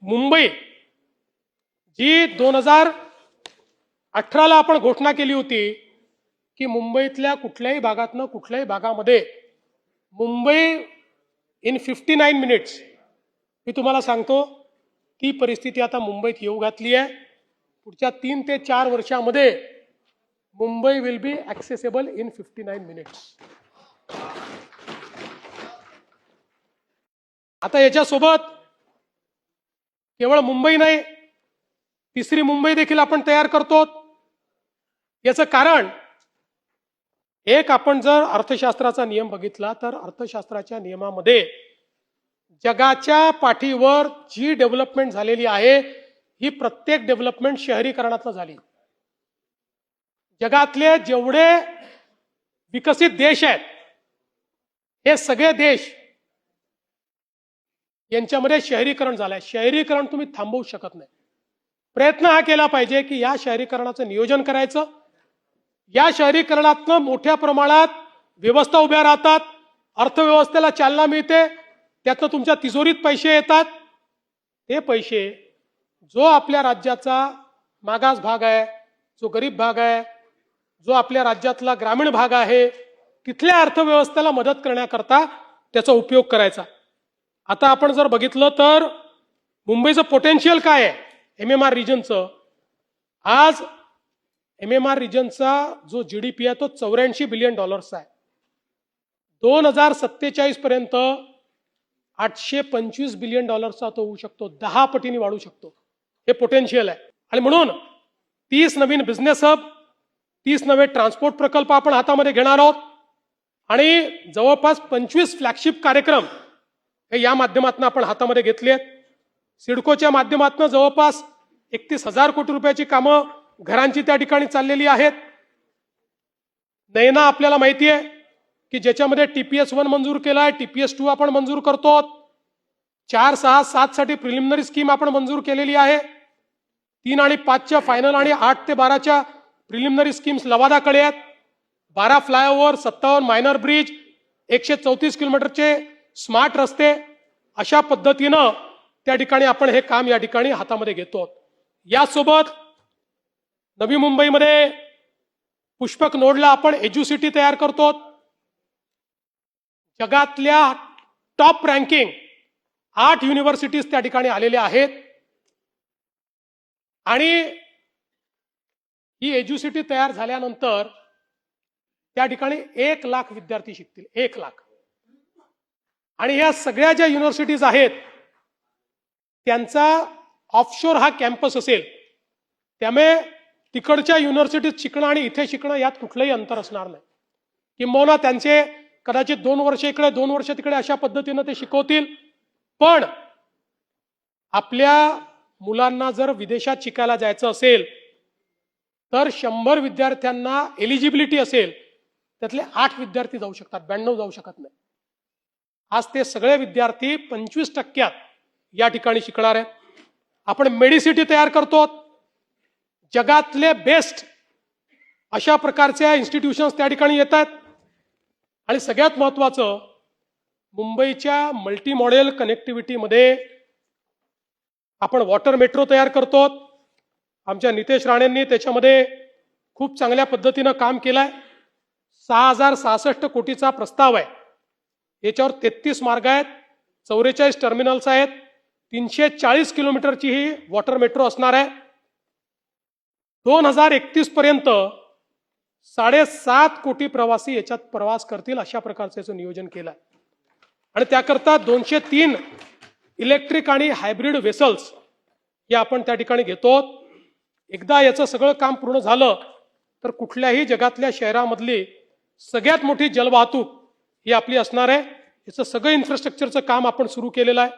मुंबई जी 2018ला आपण घोषणा केली होती की मुंबईतल्या कुठल्याही भागातनं कुठल्याही भागामध्ये मुंबई इन 59 मिनिट्स, मी तुम्हाला सांगतो ती परिस्थिती आता मुंबईत येऊ घातली आहे. पुढच्या 3 ते 4 वर्षामध्ये Mumbai will be accessible in 59 minutes. आता याच्यासोबत केवळ मुंबई नाही, तिसरी मुंबई देखील आपण तयार करतो. याचं कारण एक, आपण जर अर्थशास्त्राचा नियम बघितला तर अर्थशास्त्राच्या नियमामध्ये जगाच्या पाठीवर जी डेव्हलपमेंट झालेली आहे ही प्रत्येक डेव्हलपमेंट शहरीकरणातून झाली. जगातले जेवढे विकसित देश आहेत हे सगळे देश यांच्यामध्ये शहरीकरण झालंय. शहरीकरण तुम्ही थांबवू शकत नाही. प्रयत्न हा केला पाहिजे की या शहरीकरणाचं नियोजन करायचं. या शहरीकरणातनं मोठ्या प्रमाणात व्यवस्था उभ्या राहतात, अर्थव्यवस्थेला चालना मिळते, त्यातनं तुमच्या तिजोरीत पैसे येतात. ते पैसे जो आपल्या राज्याचा मागास भाग आहे, जो गरीब भाग आहे, जो आपल्या राज्यातला ग्रामीण भाग आहे, तिथल्या अर्थव्यवस्थेला मदत करण्याकरता त्याचा उपयोग करायचा. आता आपण जर बघितलं तर मुंबईचं पोटेन्शियल काय आहे MMR रिजनचं. आज MMR रिजनचा जो GDP आहे तो $84 बिलियन आहे. 2047 पर्यंत $825 बिलियन तो होऊ शकतो. 10 पटीने वाढू शकतो. हे पोटेन्शियल आहे. आणि म्हणून 30 नवीन बिझनेस हब, 30 नवे ट्रान्सपोर्ट प्रकल्प आपण हातामध्ये घेणार आहोत आणि जवळपास 25 फ्लॅगशिप कार्यक्रम हे या माध्यमातून आपण हातामध्ये घेतलेत. सिडकोच्या माध्यमातून जवळपास 31,000 कोटी रुपयाची कामं घरांची त्या ठिकाणी चाललेली आहेत. नैना आपल्याला माहिती आहे की ज्याच्यामध्ये TPS1 मंजूर केला आहे, TPS2 आपण मंजूर करतो. 4, 6, 7 साठी प्रिलिमिनरी स्कीम आपण मंजूर केलेली आहे. 3 आणि 5च्या फायनल आणि 8 ते 12च्या प्रिलिमिनरी स्कीम्स लवादाकडे आहेत. 12 फ्लायओव्हर, 57 मायनर ब्रिज, 134 किलोमीटरचे स्मार्ट रस्ते, अशा पद्धतीनं त्या ठिकाणी आपण हे काम या ठिकाणी हातामध्ये घेतो. यासोबत नवी मुंबईमध्ये पुष्पक नोडला आपण एज्युसिटी तयार करतो. जगातल्या टॉप रँकिंग 8 युनिव्हर्सिटीज त्या ठिकाणी आलेल्या आहेत आणि ही एज्युसिटी तयार झाल्यानंतर त्या ठिकाणी 1 लाख विद्यार्थी शिकतील. 1 लाख. आणि ह्या सगळ्या ज्या युनिव्हर्सिटीज आहेत त्यांचा ऑफशोर हा कॅम्पस असेल, त्यामुळे तिकडच्या युनिव्हर्सिटीत शिकणं आणि इथे शिकणं यात कुठलंही अंतर असणार नाही. किंबहुना त्यांचे कदाचित 2 वर्ष इकडे 2 वर्ष तिकडे अशा पद्धतीनं ते शिकवतील. पण आपल्या मुलांना जर विदेशात शिकायला जायचं असेल तर 100 विद्यार्थ्यांना एलिजिबिलिटी असेल, त्यातले 8 विद्यार्थी जाऊ शकतात, 92 जाऊ शकत नाही. आज ते सगळे विद्यार्थी 25% या ठिकाणी शिकणार आहेत. आपण मेडिसिटी तयार करतो. जगातले बेस्ट अशा प्रकारच्या इन्स्टिट्यूशन्स त्या ठिकाणी येतात. आणि सगळ्यात महत्त्वाचं, मुंबईच्या मल्टी मॉडेल कनेक्टिव्हिटीमध्ये आपण वॉटर मेट्रो तयार करतो. आमच्या नितेश राणेंनी त्याच्यामध्ये खूप चांगल्या पद्धतीनं काम केलंय. 6,066 कोटीचा प्रस्ताव आहे. याच्यावर 33 मार्ग आहेत, 44 टर्मिनल्स आहेत, 340 किलोमीटरची ही वॉटर मेट्रो असणार आहे. 2031 पर्यंत 7.5 कोटी प्रवासी याच्यात प्रवास करतील, अशा प्रकारचं याचं नियोजन केलं आहे. आणि त्याकरता 203 इलेक्ट्रिक आणि हायब्रिड वेसल्स हे आपण त्या ठिकाणी घेतो. एकदा याचं सगळं काम पूर्ण झालं तर कुठल्याही जगातल्या शहरामधली सगळ्यात मोठी जलवाहतूक ही आपली असणार आहे. याचं सगळं इन्फ्रास्ट्रक्चरचं काम आपण सुरू केलेलं आहे.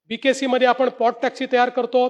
BKC मध्ये आपण पॉट टॅक्सी तयार करतो.